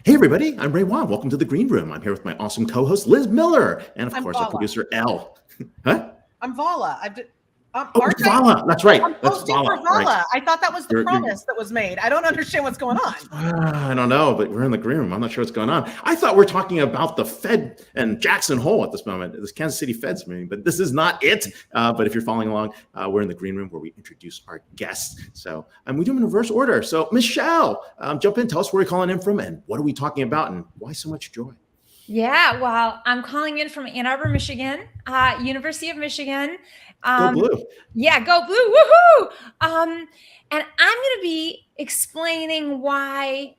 Hey everybody, I'm Ray Wang. Welcome to the Green Room. I'm here with my awesome co-host Liz Miller, and of course our producer Elle. Huh? I'm Vala. Vala. That's right. I'm That's posting for Vala. Right. I thought that was the promise that was made. I don't understand what's going on. I don't know, but we're in the Green Room. I'm not sure what's going on. I thought we're talking about the Fed and Jackson Hole at this moment, this Kansas City Fed's meeting, but this is not it. But if you're following along, we're in the Green Room where we introduce our guests. So we do them in reverse order. So Michelle, jump in. Tell us where you're calling in from and what are we talking about and why so much joy? Yeah, well, I'm calling in from Ann Arbor, Michigan, University of Michigan. Go Blue. Yeah, go Blue, woohoo! And I'm going to be explaining why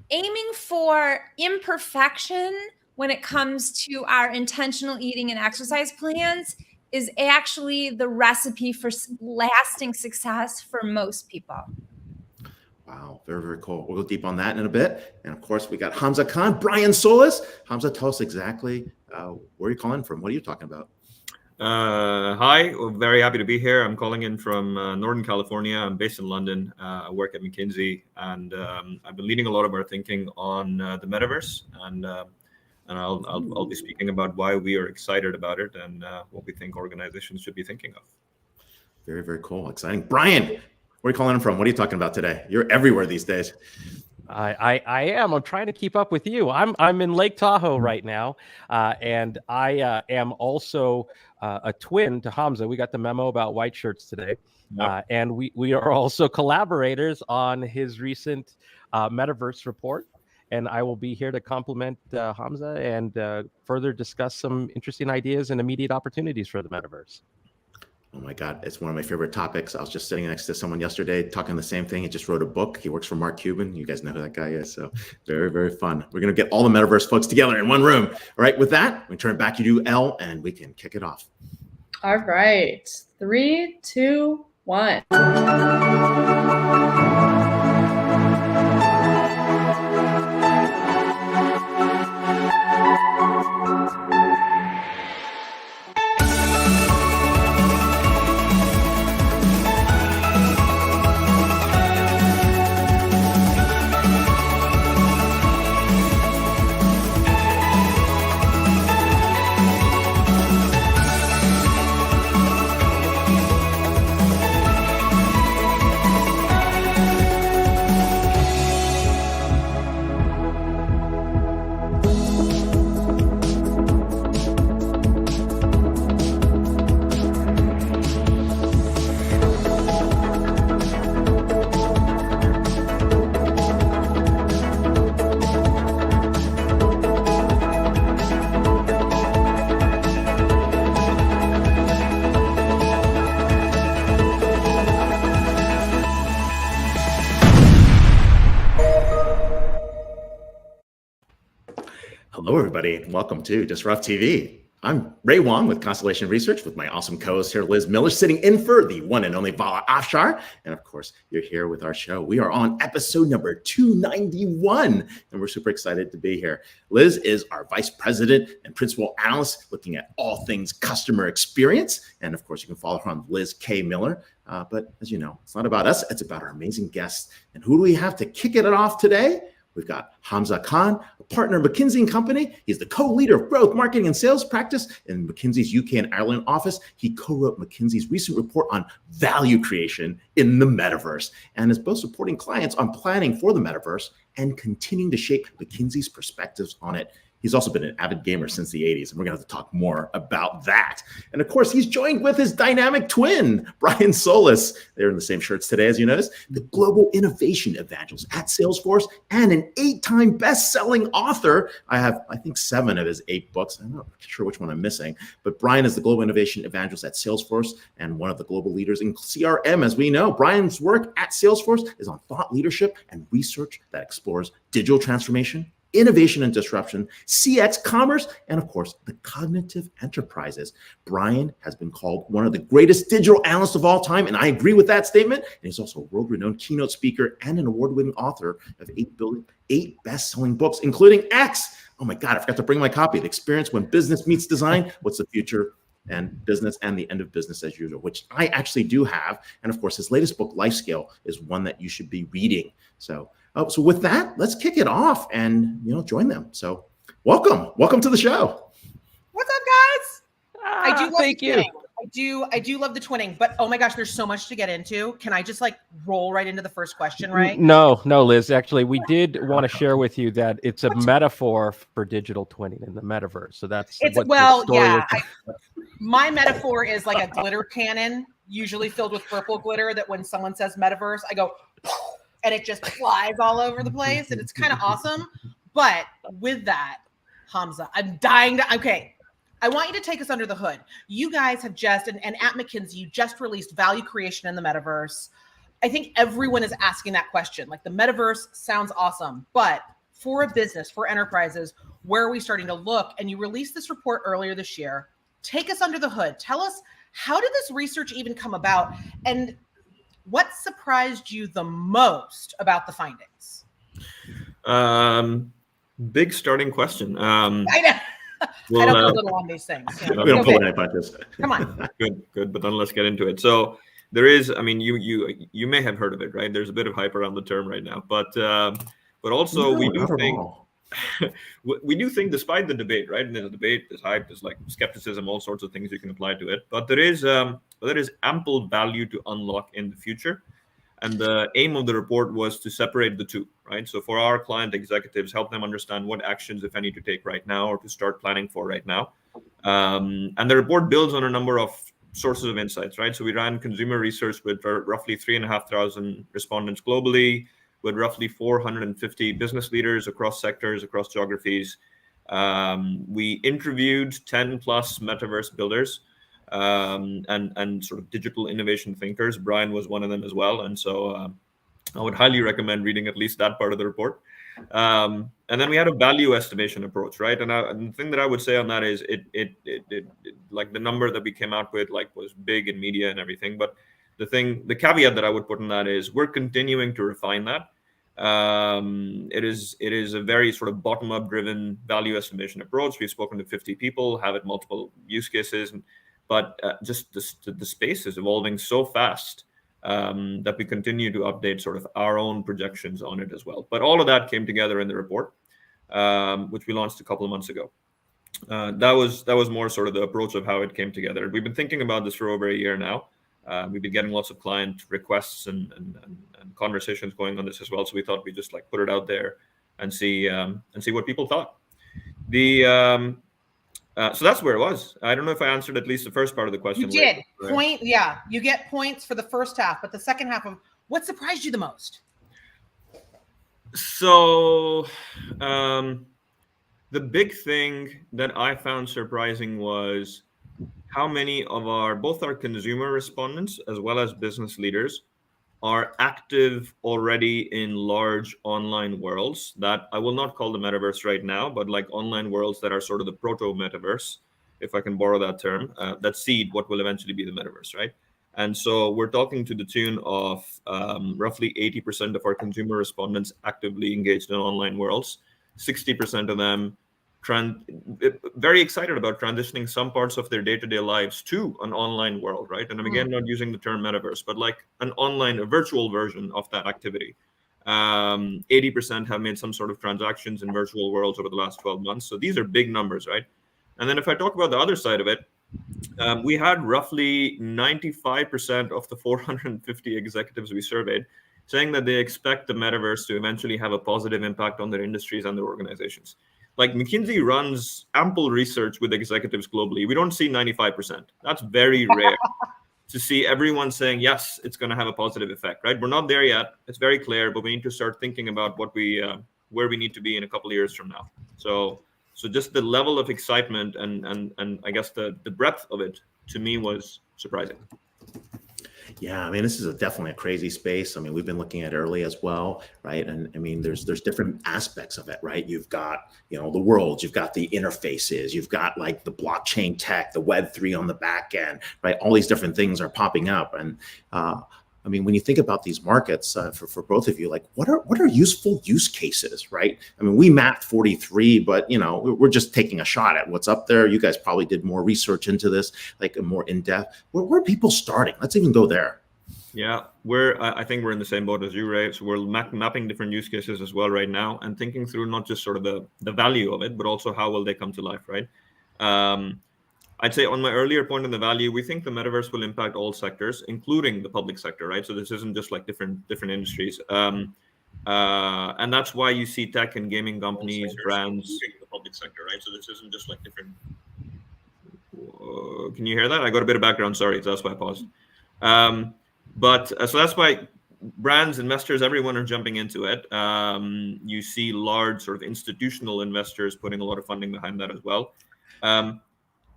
aiming for imperfection when it comes to our intentional eating and exercise plans is actually the recipe for lasting success for most people. Wow, very, very cool. We'll go deep on that in a bit. And of course, we got Hamza Khan, Brian Solis. Hamza, tell us exactly where you're calling from. What are you talking about? Hi, very happy to be here. I'm calling in from Northern California. I'm based in London. I work at McKinsey, and I've been leading a lot of our thinking on the metaverse. And I'll be speaking about why we are excited about it and what we think organizations should be thinking of. Very, very cool. Exciting. Brian, where are you calling in from? What are you talking about today? You're everywhere these days. I am. I'm trying to keep up with you. I'm in Lake Tahoe right now, and I am also a twin to Hamza. We got the memo about white shirts today, and we are also collaborators on his recent metaverse report. And I will be here to compliment Hamza and further discuss some interesting ideas and immediate opportunities for the metaverse. Oh my God, it's one of my favorite topics. I was just sitting next to someone yesterday talking the same thing. He just wrote a book. He works for Mark Cuban. You guys know who that guy is. So very, very fun. We're going to get all the metaverse folks together in one room. All right, with that, we turn it back to you, Elle, and we can kick it off. All right. 3, 2, 1. Hello, everybody. Welcome to DisrupTV. I'm Ray Wang with Constellation Research with my awesome co-host here, Liz Miller, sitting in for the one and only Vala Afshar. And of course, you're here with our show. We are on episode number 291, and we're super excited to be here. Liz is our vice president and principal analyst looking at all things customer experience. And of course, you can follow her on Liz K. Miller. But as you know, it's not about us. It's about our amazing guests. And who do we have to kick it off today? We've got Hamza Khan, a partner of McKinsey & Company. He's the co-leader of growth, marketing, and sales practice in McKinsey's UK and Ireland office. He co-wrote McKinsey's recent report on value creation in the metaverse and is both supporting clients on planning for the metaverse and continuing to shape McKinsey's perspectives on it. He's also been an avid gamer since the 80s, and we're going to have to talk more about that. And of course, he's joined with his dynamic twin, Brian Solis. They're in the same shirts today, as you noticed, the global innovation evangelist at Salesforce and an 8-time best-selling author. I have, I think, 7 of his 8 books. I'm not sure which one I'm missing, but Brian is the global innovation evangelist at Salesforce and one of the global leaders in CRM, as we know. Brian's work at Salesforce is on thought leadership and research that explores digital transformation, innovation and disruption, CX commerce, and of course, the cognitive enterprises. Brian has been called one of the greatest digital analysts of all time, and I agree with that statement. And he's also a world-renowned keynote speaker and an award-winning author of 8 best-selling books, including X. Oh my God, I forgot to bring my copy. The Experience When Business Meets Design, What's the Future and Business and the End of Business as Usual, which I actually do have. And of course, his latest book, Life Scale, is one that you should be reading. So So with that, let's kick it off and join them. So welcome to the show. What's up, guys? I do love thank the you. twinning. I do love the twinning, but oh my gosh, there's so much to get into. Can I just like roll right into the first question, right? No, Liz. Actually, we did want to share with you that it's a metaphor for digital twinning in the metaverse. So that's my metaphor is like a glitter cannon, usually filled with purple glitter, that when someone says metaverse, I go, and it just flies all over the place, and it's kind of awesome. But with that, Hamza, I'm dying to. Okay, I want you to take us under the hood. You guys have just, and at McKinsey, you just released value creation in the metaverse. I think everyone is asking that question. Like, the metaverse sounds awesome, but for a business, for enterprises, where are we starting to look? And you released this report earlier this year. Take us under the hood. Tell us, how did this research even come about? And what surprised you the most about the findings? Big starting question. I know. I don't go little on these things. We don't pull any punches. Come on. Good. But then let's get into it. So there is, I mean, you may have heard of it, right? There's a bit of hype around the term right now, but also we do think, despite the debate, right? And there's a debate, there's hype, there's like skepticism, all sorts of things you can apply to it. But there is ample value to unlock in the future. And the aim of the report was to separate the two, right? So for our client executives, help them understand what actions, if any, to take right now or to start planning for right now. And the report builds on a number of sources of insights, right? So we ran consumer research with roughly 3,500 respondents globally, with roughly 450 business leaders across sectors, across geographies. We interviewed 10 plus metaverse builders and sort of digital innovation thinkers. Brian was one of them as well. And so I would highly recommend reading at least that part of the report. And then we had a value estimation approach, right? And the thing that I would say on that is it like the number that we came out with like was big in media and everything. But the caveat that I would put in that is we're continuing to refine that. It is a very sort of bottom-up driven value estimation approach. We've spoken to 50 people, have it multiple use cases, but just the space is evolving so fast that we continue to update sort of our own projections on it as well. But all of that came together in the report, which we launched a couple of months ago. That was more sort of the approach of how it came together. We've been thinking about this for over a year now. We've been getting lots of client requests and conversations going on this as well. So we thought we'd just like put it out there and see what people thought. So that's where it was. I don't know if I answered at least the first part of the question. You did. You get points for the first half, but the second half of what surprised you the most? So the big thing that I found surprising was how many of both our consumer respondents as well as business leaders are active already in large online worlds that I will not call the metaverse right now, but like online worlds that are sort of the proto-metaverse, if I can borrow that term, that seed what will eventually be the metaverse, right? And so we're talking to the tune of roughly 80% of our consumer respondents actively engaged in online worlds, 60% of them very excited about transitioning some parts of their day-to-day lives to an online world, right? And I'm again not using the term metaverse, but like a virtual version of that activity. 80% have made some sort of transactions in virtual worlds over the last 12 months. So these are big numbers, right? And then if I talk about the other side of it, we had roughly 95% of the 450 executives we surveyed saying that they expect the metaverse to eventually have a positive impact on their industries and their organizations. Like McKinsey runs ample research with executives globally. We don't see 95%. That's very rare to see everyone saying, yes, it's going to have a positive effect, right? We're not there yet. It's very clear, but we need to start thinking about where we need to be in a couple of years from now. So just the level of excitement and I guess the breadth of it to me was surprising. Yeah, I mean, this is definitely a crazy space. I mean, we've been looking at it early as well, right? And I mean, there's different aspects of it, right? You've got, the worlds, you've got the interfaces, you've got like the blockchain tech, the Web3 on the back end, right? All these different things are popping up. And I mean, when you think about these markets for both of you, like what are useful use cases, right? I mean, we mapped 43, but we're just taking a shot at what's up there. You guys probably did more research into this, like more in depth. Where are people starting? Let's even go there. Yeah, I think we're in the same boat as you, Ray. So we're mapping different use cases as well right now, and thinking through not just sort of the value of it, but also how will they come to life, right? I'd say on my earlier point on the value, we think the metaverse will impact all sectors, including the public sector, right? So this isn't just like different industries, and that's why you see tech and gaming companies, brands, the public sector, right? So this isn't just like different. Can you hear that? I got a bit of background. Sorry, so that's why I paused. So that's why brands, investors, everyone are jumping into it. You see large sort of institutional investors putting a lot of funding behind that as well.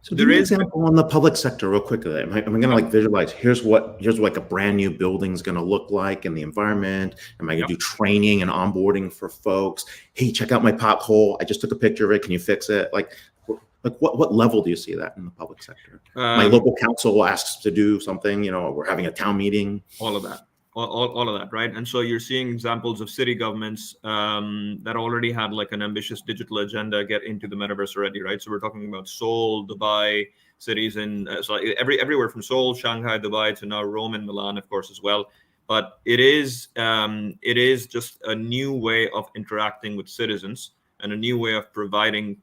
So give me an example on the public sector real quickly. I'm going to like visualize, here's like a brand new building's going to look like in the environment. Am I going to do training and onboarding for folks? Hey, check out my pothole. I just took a picture of it. Can you fix it? Like what level do you see that in the public sector? My local council asks to do something, we're having a town meeting. All of that. All of that, right? And so you're seeing examples of city governments that already had like an ambitious digital agenda get into the metaverse already, right? So we're talking about Seoul, Dubai, cities in everywhere from Seoul, Shanghai, Dubai to now Rome and Milan, of course, as well. But it is just a new way of interacting with citizens and a new way of providing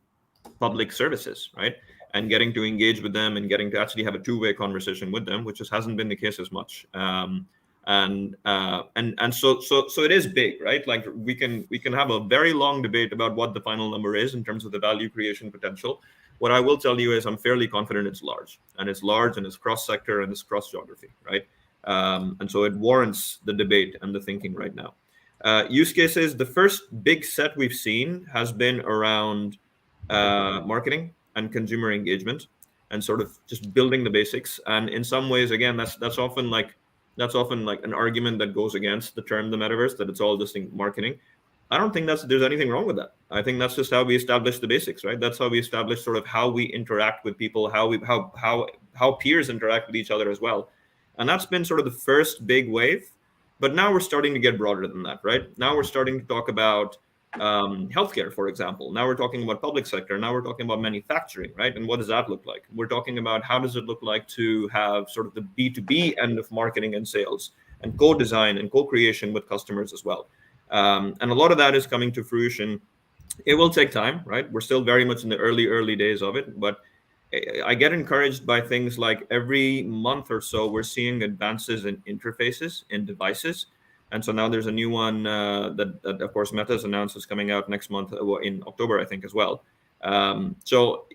public services, right? And getting to engage with them and getting to actually have a two-way conversation with them, which just hasn't been the case as much. So it is big, right? Like we can have a very long debate about what the final number is in terms of the value creation potential. What I will tell you is I'm fairly confident it's large and it's cross-sector and it's cross-geography, right? And so it warrants the debate and the thinking right now. Use cases, the first big set we've seen has been around marketing and consumer engagement and sort of just building the basics. And in some ways, again, that's often like an argument that goes against the term the metaverse, that it's all just marketing. I don't think there's anything wrong with that. I think that's just how we establish the basics, right? That's how we establish sort of how we interact with people, how peers interact with each other as well. And that's been sort of the first big wave. But now we're starting to get broader than that, right? Now we're starting to talk about healthcare, for example. Now we're talking about public sector. Now we're talking about manufacturing, right? And what does that look like? We're talking about how does it look like to have sort of the B2B end of marketing and sales and co-design and co-creation with customers as well. And a lot of that is coming to fruition. It will take time, right? We're still very much in the early days of it, but I get encouraged by things like every month or so, we're seeing advances in interfaces, in devices. And so now there's a new one that of course, Meta's announced is coming out next month in October, I think, as well. So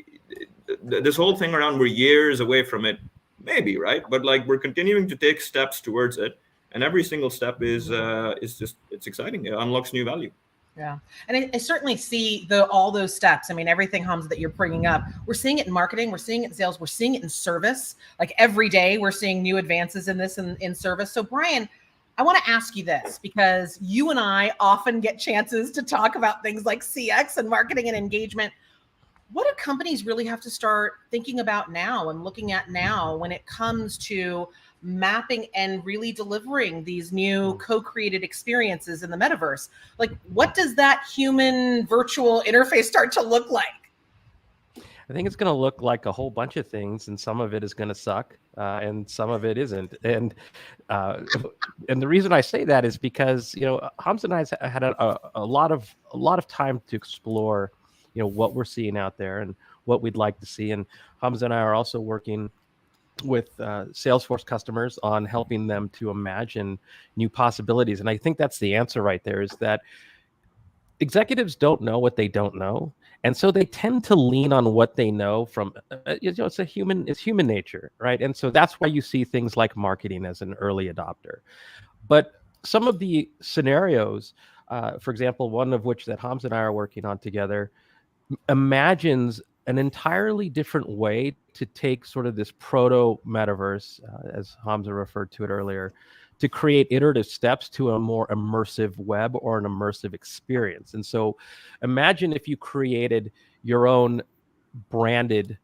this whole thing around we're years away from it, maybe, right? But like we're continuing to take steps towards it. And every single step is it's exciting. It unlocks new value. Yeah. And I certainly see all those steps. I mean, everything, Hamza, that you're bringing up, we're seeing it in marketing, we're seeing it in sales, we're seeing it in service. Like every day we're seeing new advances in this in service. So Brian, I want to ask you this because you and I often get chances to talk about things like CX and marketing and engagement. What do companies really have to start thinking about now and looking at now when it comes to mapping and really delivering these new co-created experiences in the metaverse? Like, what does that human virtual interface start to look like? I think it's going to look like a whole bunch of things, and some of it is going to suck, and some of it isn't. And the reason I say that is because Hamza and I had a lot of time to explore what we're seeing out there and what we'd like to see. And Hamza and I are also working with Salesforce customers on helping them to imagine new possibilities. And I think that's the answer right there, is that executives don't know what they don't know. And so they tend to lean on what they know from, it's human nature, right? And so that's why you see things like marketing as an early adopter. But some of the scenarios, for example, one of which that Hamza and I are working on together, imagines an entirely different way to take sort of this proto metaverse, as Hamza referred to it earlier, to create iterative steps to a more immersive web or an immersive experience. And so imagine if you created your own branded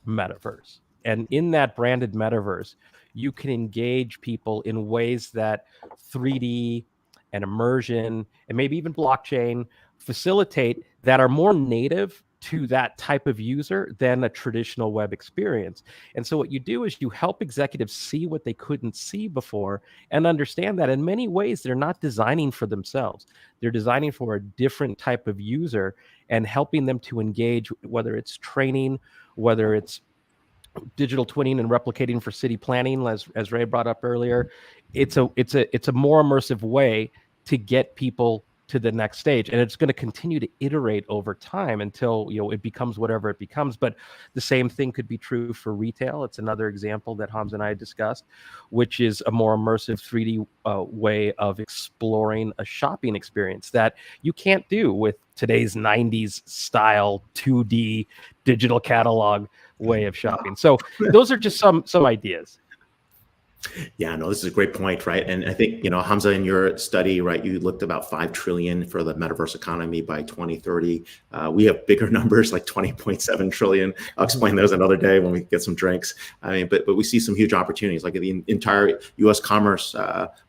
metaverse. And in that branded metaverse, you can engage people in ways that 3D and immersion and maybe even blockchain facilitate, that are more native to that type of user than a traditional web experience. And so what you do is you help executives see what they couldn't see before and understand that in many ways they're not designing for themselves. They're designing for a different type of user and helping them to engage, whether it's training, whether it's digital twinning and replicating for city planning, as Ray brought up earlier. It's a more immersive way to get people to the next stage, and it's going to continue to iterate over time until it becomes whatever it becomes. But the same thing could be true for retail. It's another example that Hamza and I discussed, which is a more immersive 3D way of exploring a shopping experience that you can't do with today's 90s style 2D digital catalog way of shopping. So those are just some ideas. Yeah, no, this is a great point, right? And I think, Hamza, in your study, right, you looked about 5 trillion for the metaverse economy by 2030. We have bigger numbers, like 20.7 trillion. I'll explain those another day when we get some drinks. I mean, but we see some huge opportunities. Like the entire U.S. commerce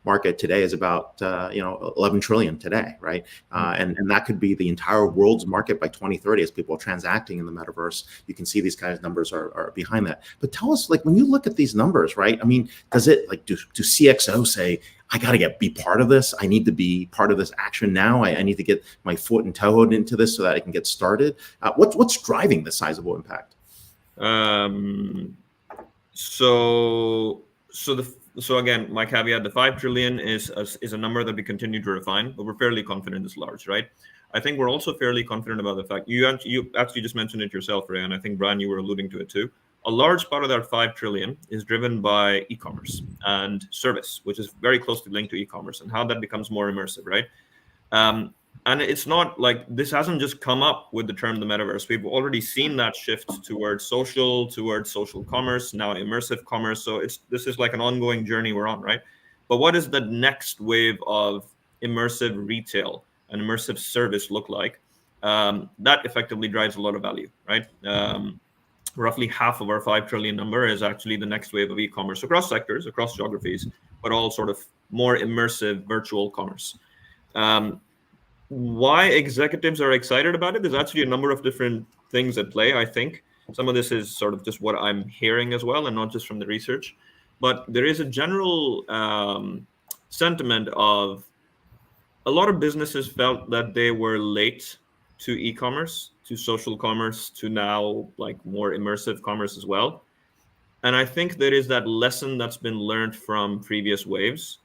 market today is about 11 trillion today, right? And that could be the entire world's market by 2030 as people are transacting in the metaverse. You can see these kinds of numbers are behind that. But tell us, like, when you look at these numbers, right? I mean, does it, like, do CXO say, I got to be part of this? I need to be part of this action now. I need to get my foot and toe into this so that I can get started. What's driving the sizable impact? So again, my caveat: the 5 trillion is a number that we continue to refine, but we're fairly confident it's large, right? I think we're also fairly confident about the fact you actually just mentioned it yourself, Ray, and I think Brian, you were alluding to it too. A large part of that 5 trillion is driven by e-commerce and service, which is very closely linked to e-commerce and how that becomes more immersive, right? And it's not like this hasn't just come up with the term the metaverse. We've already seen that shift towards social commerce, now immersive commerce. So this is like an ongoing journey we're on, right? But what does the next wave of immersive retail and immersive service look like? That effectively drives a lot of value, right? Roughly half of our 5 trillion number is actually the next wave of e-commerce across sectors, across geographies, but all sort of more immersive virtual commerce. Why executives are excited about it? There's actually a number of different things at play, I think. Some of this is sort of just what I'm hearing as well, and not just from the research. But there is a general sentiment of a lot of businesses felt that they were late to e-commerce, to social commerce, to now like more immersive commerce as well. And I think there is that lesson that's been learned from previous waves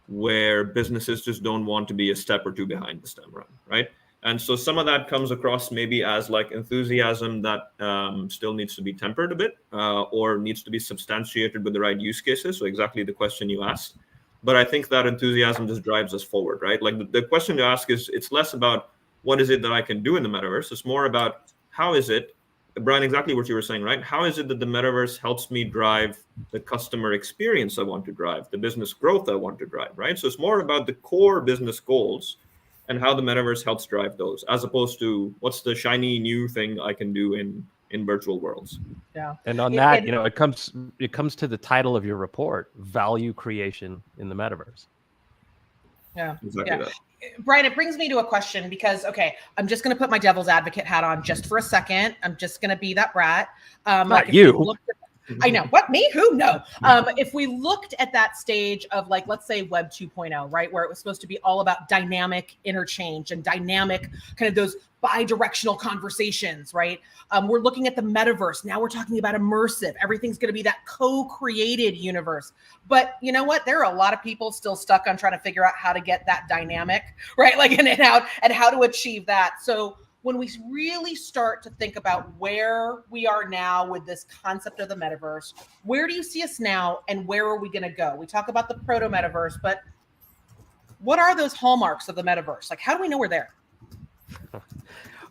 where businesses just don't want to be a step or two behind this time around, right? And so some of that comes across maybe as like enthusiasm that still needs to be tempered a bit or needs to be substantiated with the right use cases. So exactly the question you asked. But I think that enthusiasm just drives us forward, right? Like the question to ask is, it's less about what is it that I can do in the metaverse? It's more about how is it, Brian, exactly what you were saying, right? How is it that the metaverse helps me drive the customer experience I want to drive, the business growth I want to drive, right? So it's more about the core business goals and how the metaverse helps drive those, as opposed to what's the shiny new thing I can do in virtual worlds. Yeah. And on that, it comes to the title of your report, value creation in the metaverse. Yeah. Exactly that. Brian, it brings me to a question because, okay, I'm just going to put my devil's advocate hat on just for a second. I'm just going to be that brat. Not you. I know. What, me? Who? No. If we looked at that stage of, like, let's say Web 2.0, right, where it was supposed to be all about dynamic interchange and dynamic kind of those bi-directional conversations, right? We're looking at the metaverse. Now we're talking about immersive. Everything's going to be that co-created universe. But you know what? There are a lot of people still stuck on trying to figure out how to get that dynamic, right? Like, and how to achieve that. So when we really start to think about where we are now with this concept of the metaverse, where do you see us now and where are we going to go? We talk about the proto-metaverse, but what are those hallmarks of the metaverse? Like, how do we know we're there?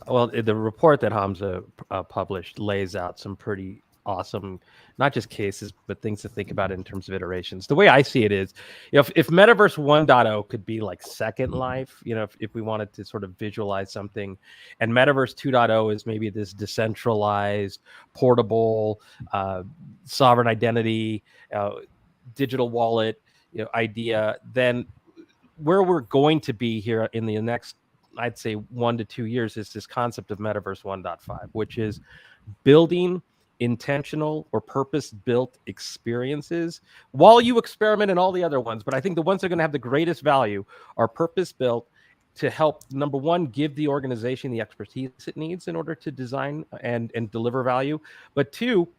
Well, the report that Hamza published lays out some pretty awesome, not just cases, but things to think about in terms of iterations. The way I see it is, if Metaverse 1.0 could be like Second Life, if we wanted to sort of visualize something, and Metaverse 2.0 is maybe this decentralized, portable, sovereign identity, digital wallet, idea, then where we're going to be here in the next I'd say 1 to 2 years is this concept of Metaverse 1.5, which is building intentional or purpose-built experiences while you experiment in all the other ones. But I think the ones that are going to have the greatest value are purpose-built to help, number one, give the organization the expertise it needs in order to design and deliver value. But two,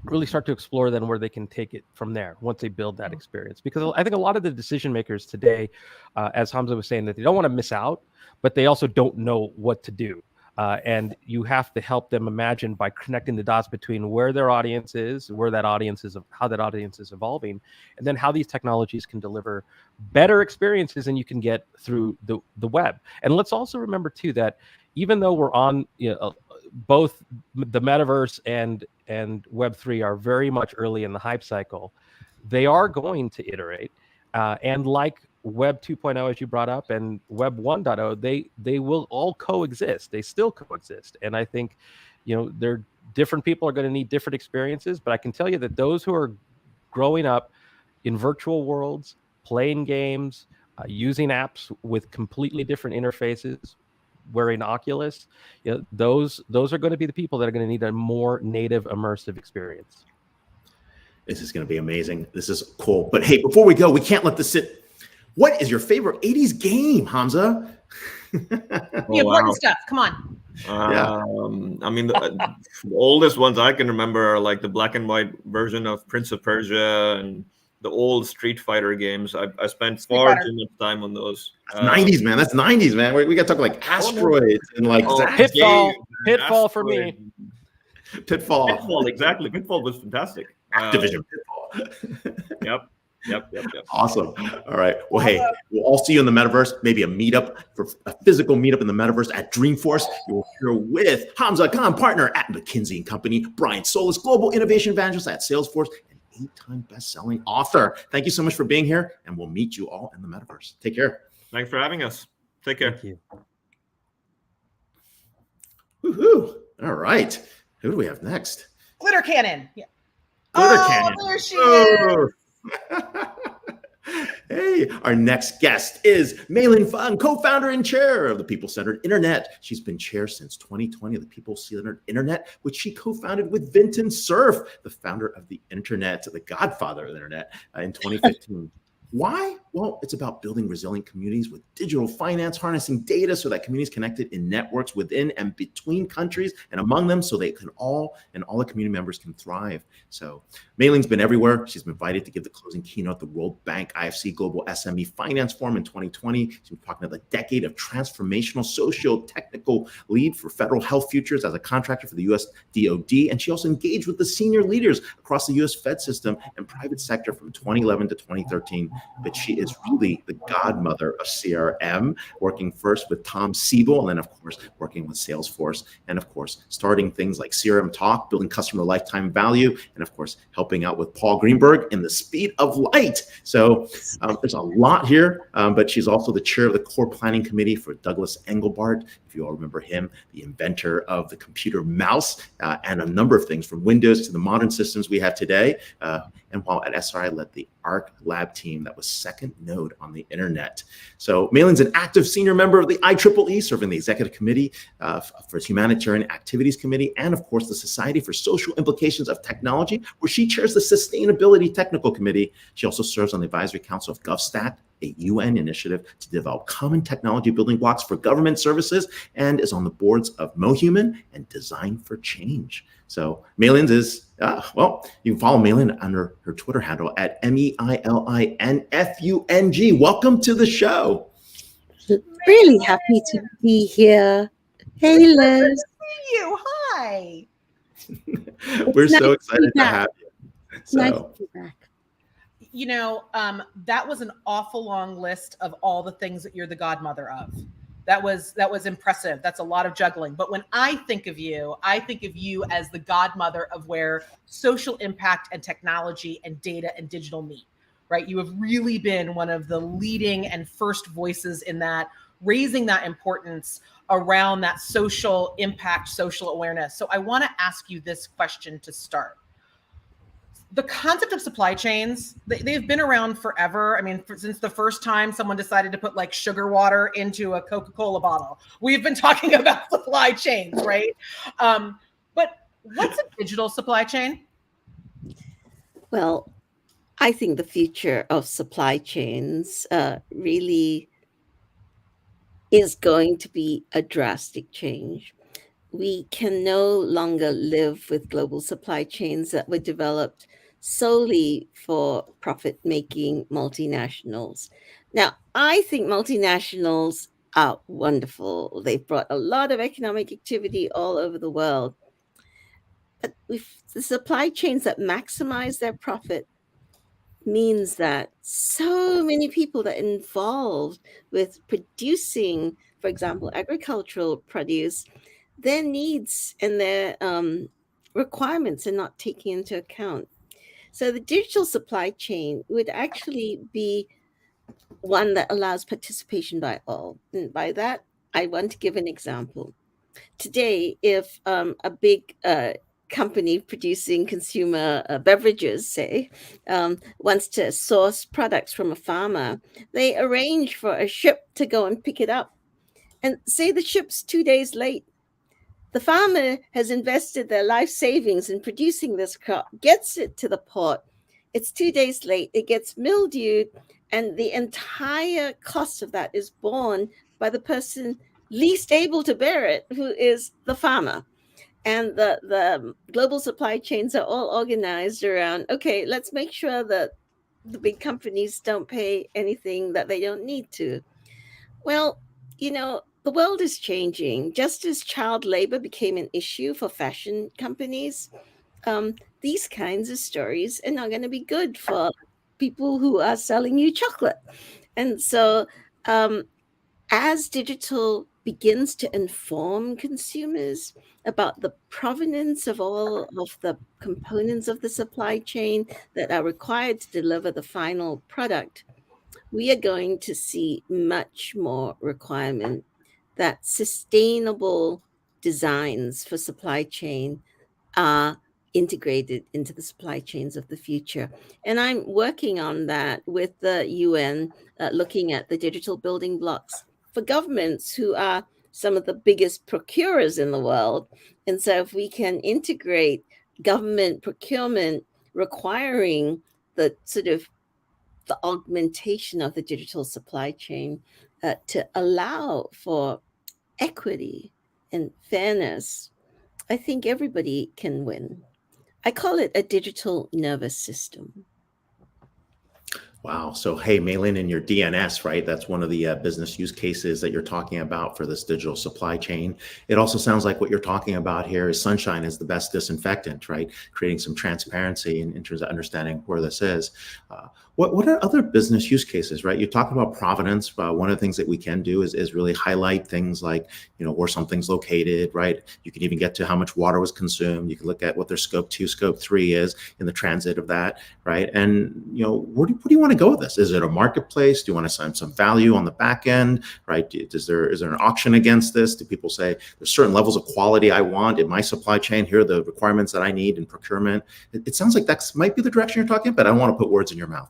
really start to explore then where they can take it from there once they build that experience. Because I think a lot of the decision makers today, as Hamza was saying, that they don't want to miss out, but they also don't know what to do. And you have to help them imagine by connecting the dots between where their audience is, where that audience is, how that audience is evolving, and then how these technologies can deliver better experiences than you can get through the web. And let's also remember too that even though we're on, both the metaverse and Web3 are very much early in the hype cycle, they are going to iterate, and like Web 2.0, as you brought up, and Web 1.0, they will all coexist. They still coexist. And I think, they're different people are going to need different experiences, but I can tell you that those who are growing up in virtual worlds, playing games, using apps with completely different interfaces, wearing Oculus, those are going to be the people that are going to need a more native immersive experience. This is going to be amazing. This is cool. But hey, before we go, we can't let this sit. What is your favorite 80s game, Hamza? Important stuff. Come on. I mean, the oldest ones I can remember are like the black and white version of Prince of Persia and the old Street Fighter games. I spent far too much time on those. 90s, man. That's 90s, man. We got to talk like asteroids and like Pitfall for me. Pitfall, exactly. Pitfall was fantastic. Activision Pitfall. Yep. Awesome. All right. Well, hey, we'll all see you in the metaverse. Maybe a meetup, for a physical meetup in the metaverse at Dreamforce. You'll hear with Hamza Khan, partner at McKinsey and Company, Brian Solis, global innovation evangelist at Salesforce, and 8-time best-selling author. Thank you so much for being here, and we'll meet you all in the metaverse. Take care. Thanks for having us. Take care. Thank you. Woohoo! All right. Who do we have next? Glitter cannon. Yeah. Glitter cannon. There she is. Hey, our next guest is Fung, co-founder and chair of the People-Centered Internet. She's been chair since 2020 of the People-Centered Internet, which she co-founded with Vinton Cerf, the founder of the Internet, the godfather of the Internet, in 2015. Why? Well, it's about building resilient communities with digital finance, harnessing data so that communities connected in networks within and between countries and among them so they can all the community members can thrive. So Mei-Ling's been everywhere. She's been invited to give the closing keynote at the World Bank IFC Global SME Finance Forum in 2020. She's been talking about the decade of transformational socio-technical lead for federal health futures as a contractor for the U.S. DoD. And she also engaged with the senior leaders across the U.S. Fed system and private sector from 2011 to 2013. But she is really the godmother of CRM, working first with Tom Siebel, and then, of course, working with Salesforce, and, of course, starting things like CRM Talk, building customer lifetime value, and, of course, helping out with Paul Greenberg in the speed of light. So there's a lot here, but she's also the chair of the core planning committee for Douglas Engelbart. If you all remember him, the inventor of the computer mouse and a number of things from Windows to the modern systems we have today. And while at SRI, led the ARC lab team that was second node on the internet. So Mei-Ling's an active senior member of the IEEE, serving the executive committee for its humanitarian activities committee, and of course the Society for Social Implications of Technology, where she chairs the sustainability technical committee. She also serves on the advisory council of GovStat, a UN initiative to develop common technology building blocks for government services, and is on the boards of MoHuman and Design for Change. So Mei-Ling is, you can follow Mei-Ling under her Twitter handle at MEILINFUNG. Welcome to the show. Really happy to be here. Hey, Liz. See you. Hi. We're so excited to have you. Nice to be back. That was an awful long list of all the things that you're the godmother of. That was impressive. That's a lot of juggling. But when I think of you as the godmother of where social impact and technology and data and digital meet, right? You have really been one of the leading and first voices in that, raising that importance around that social impact, social awareness. So I want to ask you this question to start. the concept of supply chains, they've been around forever. I mean, since the first time someone decided to put like sugar water into a Coca-Cola bottle, we've been talking about supply chains, right? But what's a digital supply chain? Well, I think the future of supply chains really is going to be a drastic change. We can no longer live with global supply chains that were developed solely for profit-making multinationals. Now, I think multinationals are wonderful. They've brought a lot of economic activity all over the world. But with the supply chains that maximize their profit means that so many people that are involved with producing, for example, agricultural produce, their needs and their requirements are not taken into account. So the digital supply chain would actually be one that allows participation by all. And by that, I want to give an example. Today, if a big company producing consumer beverages, say, wants to source products from a farmer, they arrange for a ship to go and pick it up. And say the ship's 2 days late. The farmer has invested their life savings in producing this crop, gets it to the port. It's 2 days late. It gets mildewed, and the entire cost of that is borne by the person least able to bear it, who is the farmer. And the global supply chains are all organized around, okay, let's make sure that the big companies don't pay anything that they don't need to. Well, the world is changing. Just as child labor became an issue for fashion companies, these kinds of stories are not going to be good for people who are selling you chocolate. And so as digital begins to inform consumers about the provenance of all of the components of the supply chain that are required to deliver the final product, we are going to see much more requirement that sustainable designs for supply chain are integrated into the supply chains of the future. And I'm working on that with the UN, looking at the digital building blocks for governments who are some of the biggest procurers in the world. And so if we can integrate government procurement requiring the sort of the augmentation of the digital supply chain to allow for equity and fairness, I think everybody can win. I call it a digital nervous system. Wow. So, hey, mailing in your DNS, right? That's one of the business use cases that you're talking about for this digital supply chain. It also sounds like what you're talking about here is sunshine is the best disinfectant, right? Creating some transparency in terms of understanding where this is. What are other business use cases, right? You talk about provenance. One of the things that we can do is really highlight things like, where something's located, right? You can even get to how much water was consumed. You can look at what their scope 2, scope 3 is in the transit of that, right? And, where do you want to go with this? Is it a marketplace? Do you want to assign some value on the back end, right? Is there an auction against this? Do people say there's certain levels of quality I want in my supply chain? Here are the requirements that I need in procurement. It sounds like that might be the direction you're talking, but I don't want to put words in your mouth.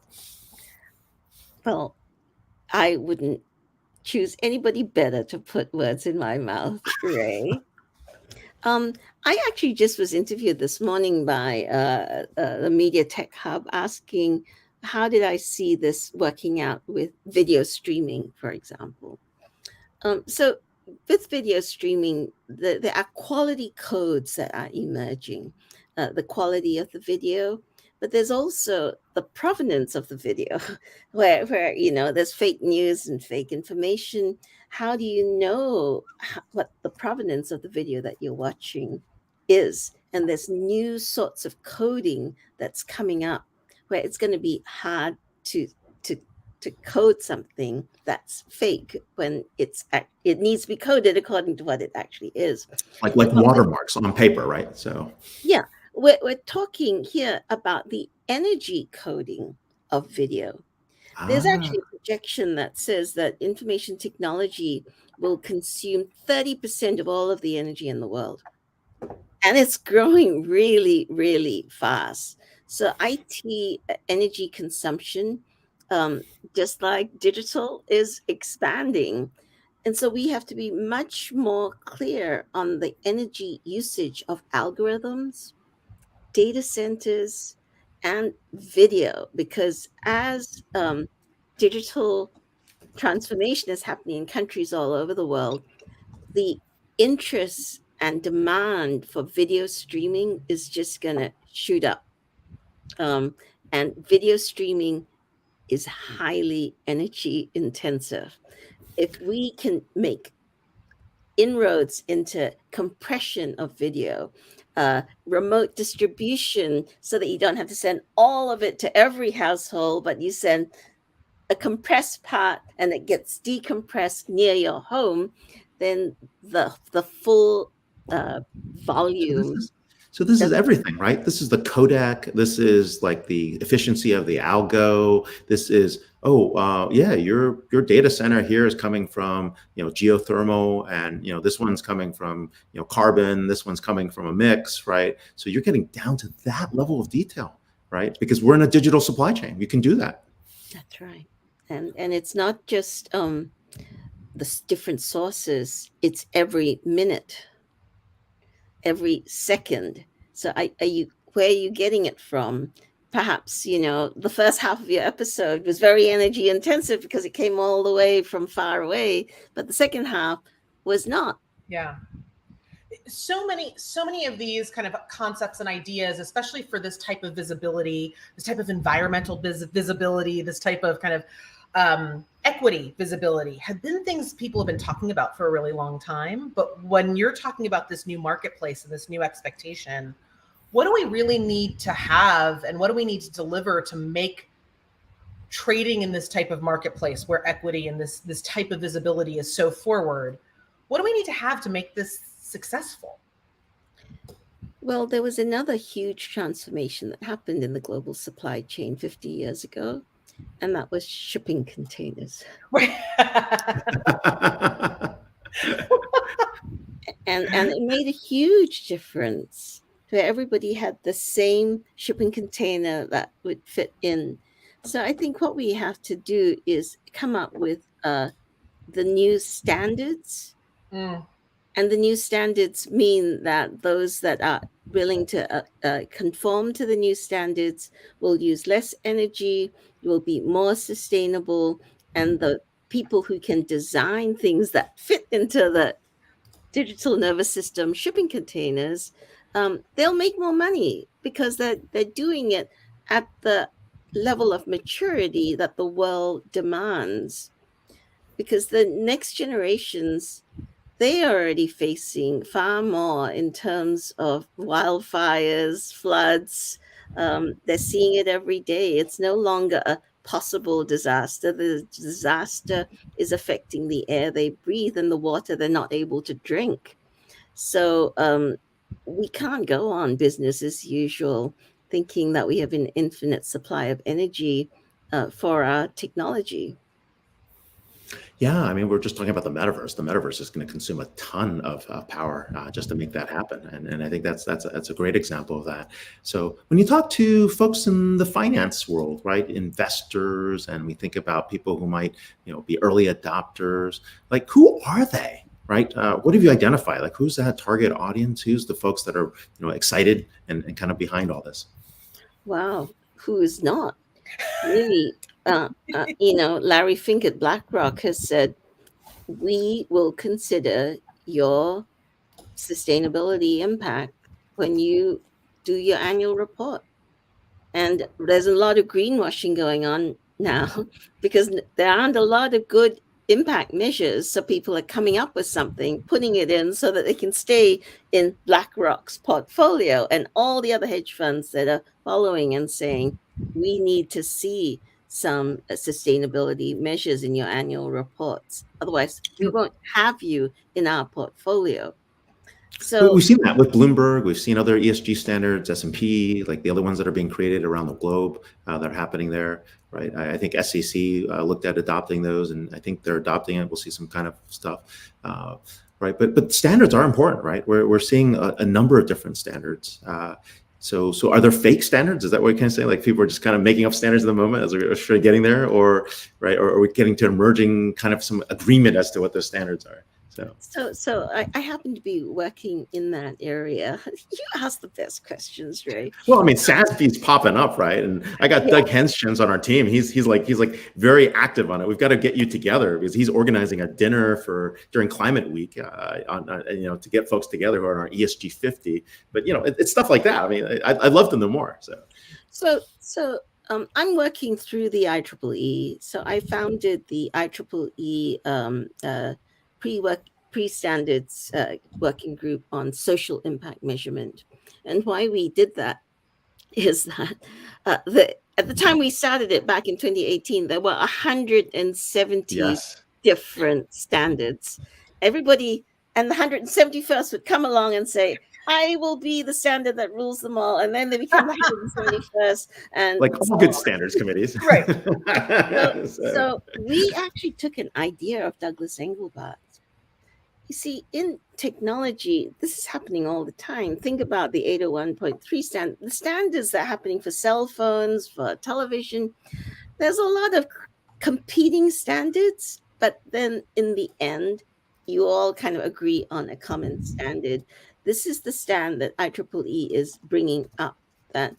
Well, I wouldn't choose anybody better to put words in my mouth, Ray. I actually just was interviewed this morning by the Media Tech Hub asking, how did I see this working out with video streaming, for example? So with video streaming, there are quality codes that are emerging, the quality of the video, but there's also the provenance of the video where there's fake news and fake information. How do you know what the provenance of the video that you're watching is? And there's new sorts of coding that's coming up where it's going to be hard to code something that's fake when it needs to be coded according to what it actually is. Like watermarks on paper, right? So yeah. We're talking here about the energy coding of video. There's actually a projection that says that information technology will consume 30% of all of the energy in the world. And it's growing really, really fast. So IT energy consumption, just like digital, is expanding. And so we have to be much more clear on the energy usage of algorithms, data centers, and video, because as digital transformation is happening in countries all over the world, the interest and demand for video streaming is just going to shoot up. And video streaming is highly energy intensive. If we can make inroads into compression of video, remote distribution, so that you don't have to send all of it to every household, but you send a compressed part and it gets decompressed near your home, then the full volume. So this is everything, right? This is the codec. This is like the efficiency of the algo. This is, yeah, your data center here is coming from, geothermal, and, this one's coming from, carbon. This one's coming from a mix, right? So you're getting down to that level of detail, right? Because we're in a digital supply chain. You can do that. That's right. And it's not just the different sources. It's every minute, every second. So where are you getting it from? Perhaps, the first half of your episode was very energy intensive because it came all the way from far away, but the second half was not. Yeah. So many of these kind of concepts and ideas, especially for this type of visibility, this type of environmental visibility, this type of kind of equity visibility, have been things people have been talking about for a really long time. But when you're talking about this new marketplace and this new expectation, what do we really need to have, and what do we need to deliver to make trading in this type of marketplace where equity and this type of visibility is so forward? What do we need to have to make this successful? Well, there was another huge transformation that happened in the global supply chain 50 years ago, and that was shipping containers. and it made a huge difference, where everybody had the same shipping container that would fit in. So I think what we have to do is come up with the new standards. And the new standards mean that those that are willing to conform to the new standards will use less energy, will be more sustainable, and the people who can design things that fit into the digital nervous system shipping containers, they'll make more money because they're doing it at the level of maturity that the world demands. Because the next generations, they are already facing far more in terms of wildfires, floods. They're seeing it every day. It's no longer a possible disaster. The disaster is affecting the air they breathe and the water they're not able to drink. So we can't go on business as usual, thinking that we have an infinite supply of energy for our technology. Yeah, I mean, we're just talking about the metaverse. The metaverse is going to consume a ton of power just to make that happen, and I think that's a great example of that. So when you talk to folks in the finance world, right, investors, and we think about people who might, be early adopters, like, who are they, right? What have you identified? Like, who's that target audience? Who's the folks that are, excited and kind of behind all this? Wow, who is not really? Larry Fink at BlackRock has said, we will consider your sustainability impact when you do your annual report. And there's a lot of greenwashing going on now because there aren't a lot of good impact measures. So people are coming up with something, putting it in so that they can stay in BlackRock's portfolio, and all the other hedge funds that are following and saying, we need to see some sustainability measures in your annual reports. Otherwise, we won't have you in our portfolio. So we've seen that with Bloomberg. We've seen other ESG standards, S&P, like the other ones that are being created around the globe that are happening there, right? I think SEC looked at adopting those, and I think they're adopting it. We'll see some kind of stuff, right? But standards are important, right? We're seeing a number of different standards. So are there fake standards? Is that what you can say? Like people are just kind of making up standards at the moment as we're getting there, or right? Or are we getting to emerging kind of some agreement as to what those standards are? So I happen to be working in that area. You ask the best questions, Ray. Well, I mean, SASB's popping up, right? And I got Doug Henschens on our team. He's like very active on it. We've got to get you together because he's organizing a dinner during Climate Week to get folks together who are on our ESG 50. But it's stuff like that. I mean, I'd love to know more. So I'm working through the IEEE. So I founded the IEEE pre-standards working group on social impact measurement. And why we did that is that at the time we started it back in 2018, there were 170 different standards. Everybody and the 171st would come along and say, I will be the standard that rules them all. And then they become the 171st. And like all good standards committees. Right. So we actually took an idea of Douglas Engelbart. You see, in technology, this is happening all the time. Think about the 801.3 standard, the standards that are happening for cell phones, for television. There's a lot of competing standards, but then in the end, you all kind of agree on a common standard. This is the stand that IEEE is bringing up, that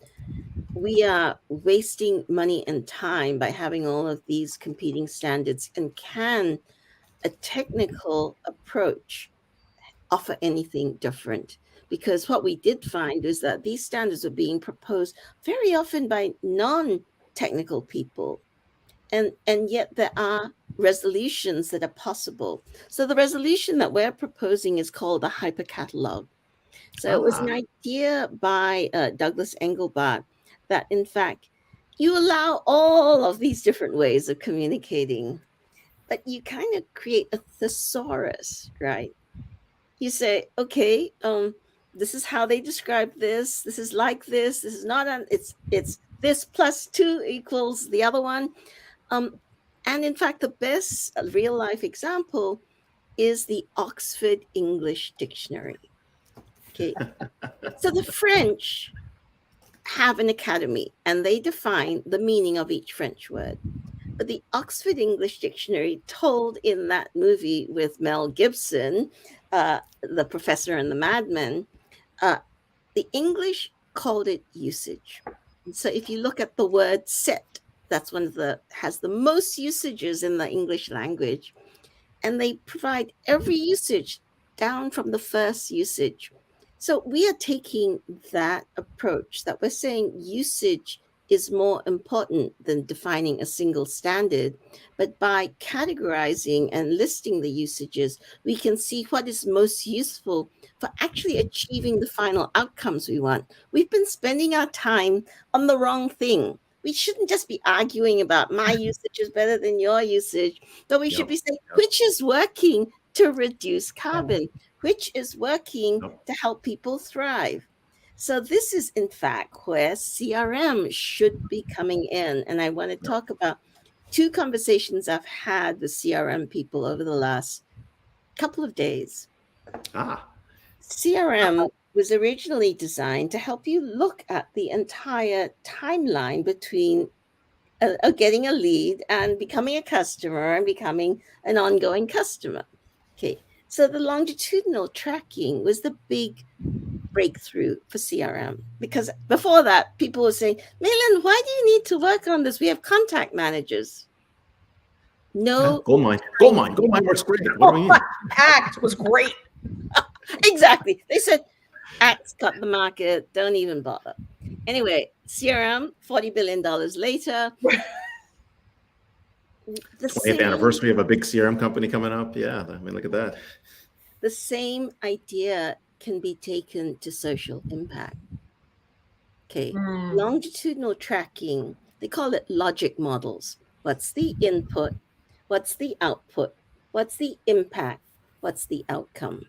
we are wasting money and time by having all of these competing standards, and can a technical approach offer anything different? Because what we did find is that these standards are being proposed very often by non-technical people. And yet there are resolutions that are possible. So the resolution that we're proposing is called the hypercatalog. So it was an idea by Douglas Engelbart that, in fact, you allow all of these different ways of communicating, but you kind of create a thesaurus, right? You say, okay, this is how they describe this. This is like this. This is not, it's this plus 2 equals the other one. And in fact, the best real life example is the Oxford English Dictionary. Okay. So the French have an academy and they define the meaning of each French word. But the Oxford English Dictionary told in that movie with Mel Gibson, The Professor and the Madman, the English called it usage. And so if you look at the word set, that's has the most usages in the English language. And they provide every usage down from the first usage. So we are taking that approach, that we're saying usage is more important than defining a single standard. But by categorizing and listing the usages, we can see what is most useful for actually achieving the final outcomes we want. We've been spending our time on the wrong thing. We shouldn't just be arguing about my usage is better than your usage, but we should be saying, which is working to reduce carbon, which is working to help people thrive. So this is, in fact, where CRM should be coming in. And I want to talk about 2 conversations I've had with CRM people over the last couple of days. CRM was originally designed to help you look at the entire timeline between getting a lead and becoming a customer and becoming an ongoing customer. Okay, so the longitudinal tracking was the big breakthrough for CRM, because before that, people were saying, Maylin, why do you need to work on this? We have contact managers. No. Goldmine works great. What do we need? Act was great. Exactly. They said, Act's got the market. Don't even bother. Anyway, CRM, $40 billion later. The 20th anniversary of a big CRM company coming up. Yeah, I mean, look at that. The same idea can be taken to social impact. Okay, longitudinal tracking, they call it logic models. What's the input? What's the output? What's the impact? What's the outcome?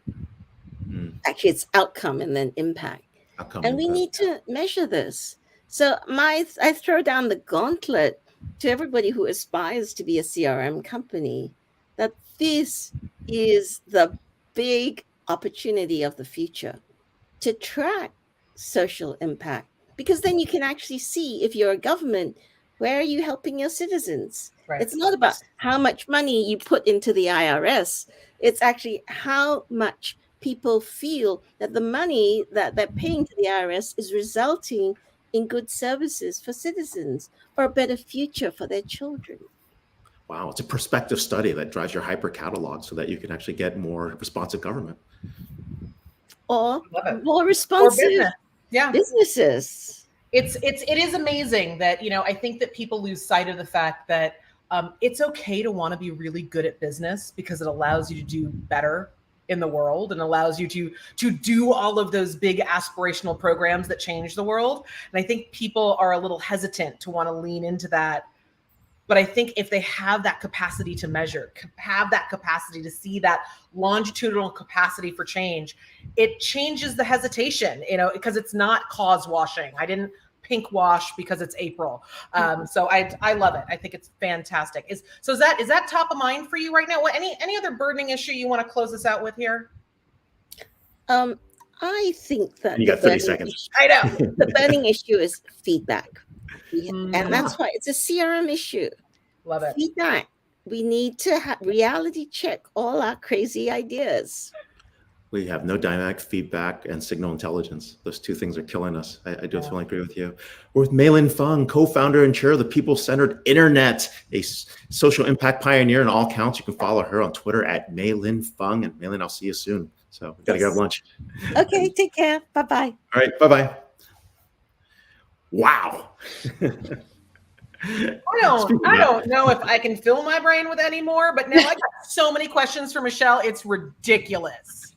Actually, it's outcome and then impact. And we need to measure this. So I throw down the gauntlet to everybody who aspires to be a CRM company, that this is the big opportunity of the future, to track social impact, because then you can actually see, if you're a government, where are you helping your citizens? Right. It's not about how much money you put into the IRS. It's actually how much people feel that the money that they're paying to the IRS is resulting in good services for citizens or a better future for their children. Wow, it's a prospective study that drives your hyper catalog so that you can actually get more responsive government. Or Love it. more Or responsive business. Yeah. businesses. It is amazing that, I think that people lose sight of the fact that it's okay to want to be really good at business, because it allows you to do better in the world and allows you to do all of those big aspirational programs that change the world. And I think people are a little hesitant to want to lean into that. But I think if they have that capacity to measure, have that capacity to see that longitudinal capacity for change, it changes the hesitation, because it's not cause washing. I didn't pink wash because it's April. So I love it. I think it's fantastic. Is that top of mind for you right now? Any other burning issue you want to close us out with here? I think that You got 30 seconds. I know. the burning issue is feedback. And that's why it's a CRM issue. Love it. Feedback. We need to reality check all our crazy ideas. We have no dynamic feedback and signal intelligence. Those two things are killing us. I definitely agree with you. We're with Mei-Lin Fung, co-founder and chair of the People-Centered Internet, a social impact pioneer in all counts. You can follow her on Twitter at Mei-Lin Fung. And Mei-Lin, I'll see you soon. So we got to go have lunch. Okay, take care. Bye-bye. All right, bye-bye. Wow. I don't know if I can fill my brain with any more, but now I got so many questions for Michelle. It's ridiculous.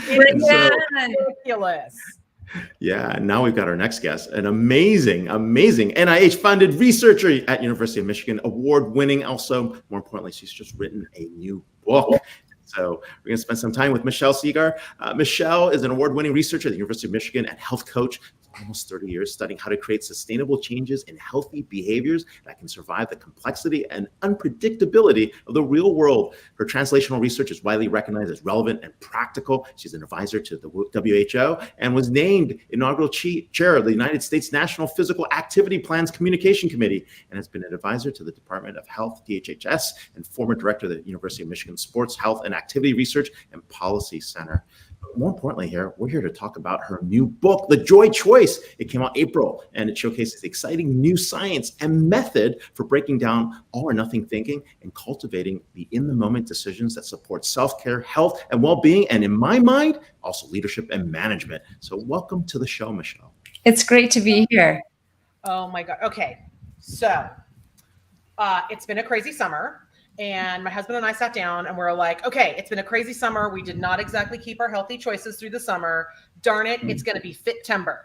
Ridiculous. Yeah, now we've got our next guest, an amazing NIH-funded researcher at University of Michigan, award-winning. Also, more importantly, she's just written a new book. So we're going to spend some time with Michelle Segar. Michelle is an award-winning researcher at the University of Michigan and health coach. Almost 30 years studying how to create sustainable changes in healthy behaviors that can survive the complexity and unpredictability of the real world. Her translational research is widely recognized as relevant and practical. She's an advisor to the WHO and was named inaugural chair of the United States National Physical Activity Plans Communication Committee, and has been an advisor to the Department of Health, DHHS, and former director of the University of Michigan Sports, Health, and Activity Research and Policy Center. More importantly here, we're here to talk about her new book, The Joy Choice. It came out April, and it showcases exciting new science and method for breaking down all or nothing thinking and cultivating the in-the-moment decisions that support self-care, health, and well-being, and in my mind, also leadership and management. So welcome to the show, Michelle. It's great to be here. Oh my God. Okay. So it's been a crazy summer. And my husband and I sat down and we're like, okay, it's been a crazy summer. We did not exactly keep our healthy choices through the summer. Darn it, it's going to be Fit-tember.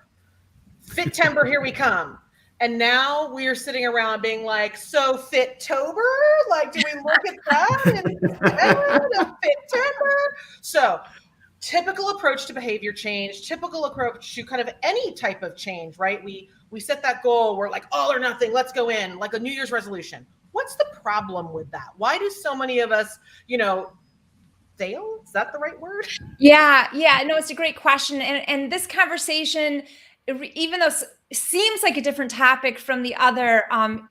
Fit-tember, here we come. And now we are sitting around being like, so Fit-tober? Like, do we look at that? And Fit-tember? So typical approach to behavior change, typical approach to kind of any type of change, right? We set that goal. We're like, all or nothing, let's go in, like a New Year's resolution. What's the problem with that? Why do so many of us, fail? Is that the right word? Yeah. No, it's a great question. And this conversation, even though it seems like a different topic from the other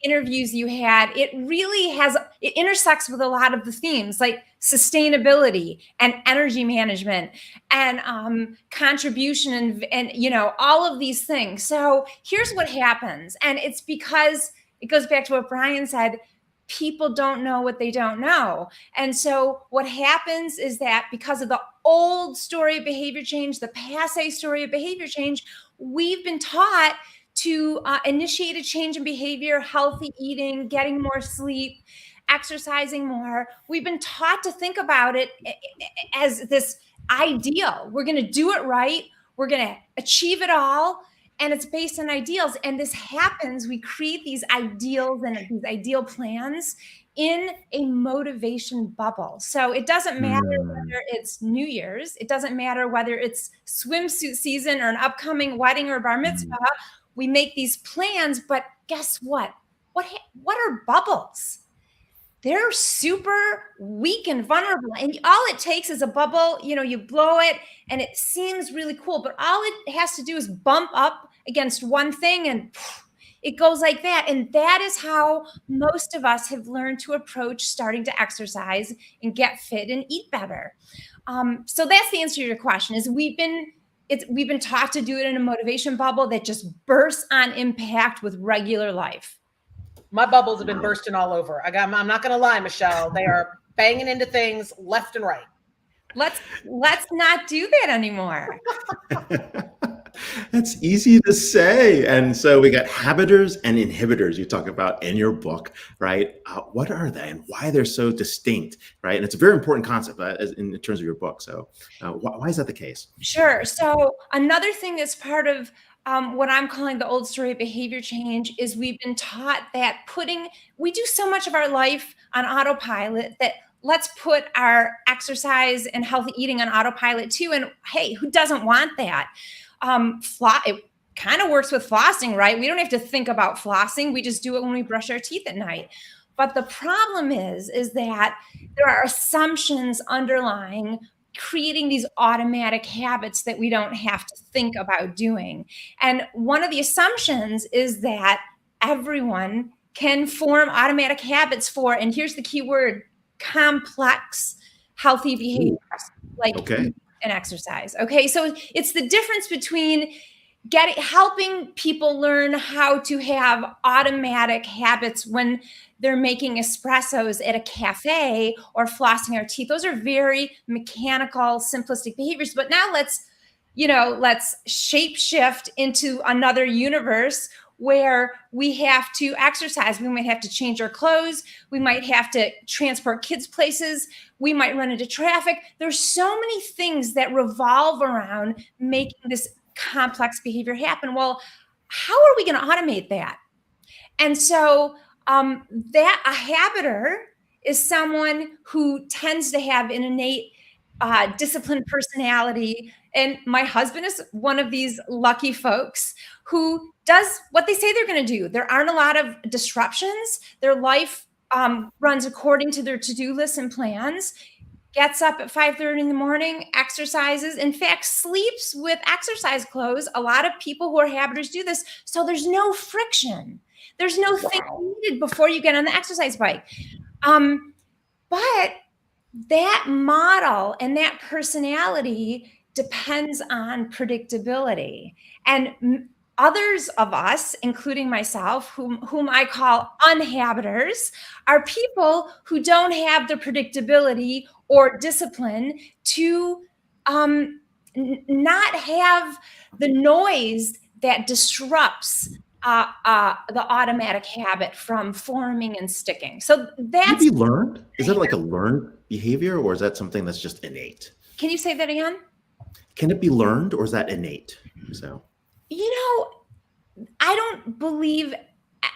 interviews you had, it really it intersects with a lot of the themes like sustainability and energy management and contribution and all of these things. So here's what happens. And it's because it goes back to what Brian said. People don't know what they don't know. And so what happens is that because of the old story of behavior change, the passé story of behavior change, we've been taught to initiate a change in behavior, healthy eating, getting more sleep, exercising more. We've been taught to think about it as this ideal. We're going to do it right. We're going to achieve it all. And it's based on ideals. And this happens, we create these ideals and these ideal plans in a motivation bubble. So it doesn't matter whether it's New Year's, it doesn't matter whether it's swimsuit season or an upcoming wedding or bar mitzvah. We make these plans, but guess what? What are bubbles? they're super weak and vulnerable. And all it takes is a bubble, you blow it and it seems really cool, but all it has to do is bump up against one thing and it goes like that. And that is how most of us have learned to approach starting to exercise and get fit and eat better. So that's the answer to your question is we've been taught to do it in a motivation bubble that just bursts on impact with regular life. My bubbles have been bursting all over. I'm not going to lie, Michelle. They are banging into things left and right. Let's not do that anymore. That's easy to say. And so we got habiters and inhibitors you talk about in your book, right? What are they and why they're so distinct, right? And it's a very important concept in terms of your book. So why is that the case? Sure. So another thing that's part of what I'm calling the old story of behavior change is we've been taught that we do so much of our life on autopilot that let's put our exercise and healthy eating on autopilot too. And hey, who doesn't want that? It kind of works with flossing, right? We don't have to think about flossing. We just do it when we brush our teeth at night. But the problem is that there are assumptions underlying creating these automatic habits that we don't have to think about doing. And one of the assumptions is that everyone can form automatic habits and here's the key word, complex, healthy behaviors, like an exercise. Okay. So it's the difference between helping people learn how to have automatic habits when they're making espressos at a cafe or flossing our teeth. Those are very mechanical, simplistic behaviors. But now let's shape shift into another universe where we have to exercise. We might have to change our clothes. We might have to transport kids places. We might run into traffic. There's so many things that revolve around making this complex behavior happen. Well, how are we going to automate that? And so that a habiter is someone who tends to have an innate disciplined personality. And my husband is one of these lucky folks who does what they say they're going to do. There aren't a lot of disruptions. Their life runs according to their to-do lists and plans, gets up at 5:30 in the morning, exercises, in fact, sleeps with exercise clothes. A lot of people who are habiters do this. So there's no friction. There's no thing needed before you get on the exercise bike. But that model and that personality depends on predictability. And others of us, including myself, whom I call unhabiters, are people who don't have the predictability or discipline to not have the noise that disrupts the automatic habit from forming and sticking. So that's— Can it be learned? Is that like a learned behavior, or is that something that's just innate? Can you say that again? Can it be learned, or is that innate? So, I don't believe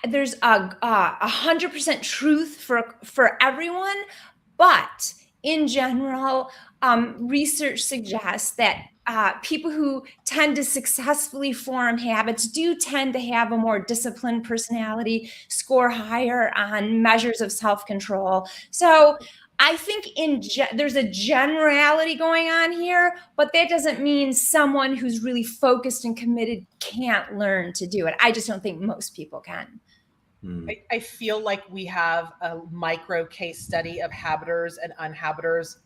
there's a 100% truth for everyone, but in general, research suggests that people who tend to successfully form habits do tend to have a more disciplined personality, score higher on measures of self-control. So I think there's a generality going on here, but that doesn't mean someone who's really focused and committed can't learn to do it. I just don't think most people can. I feel like we have a micro case study of habiters and unhabiters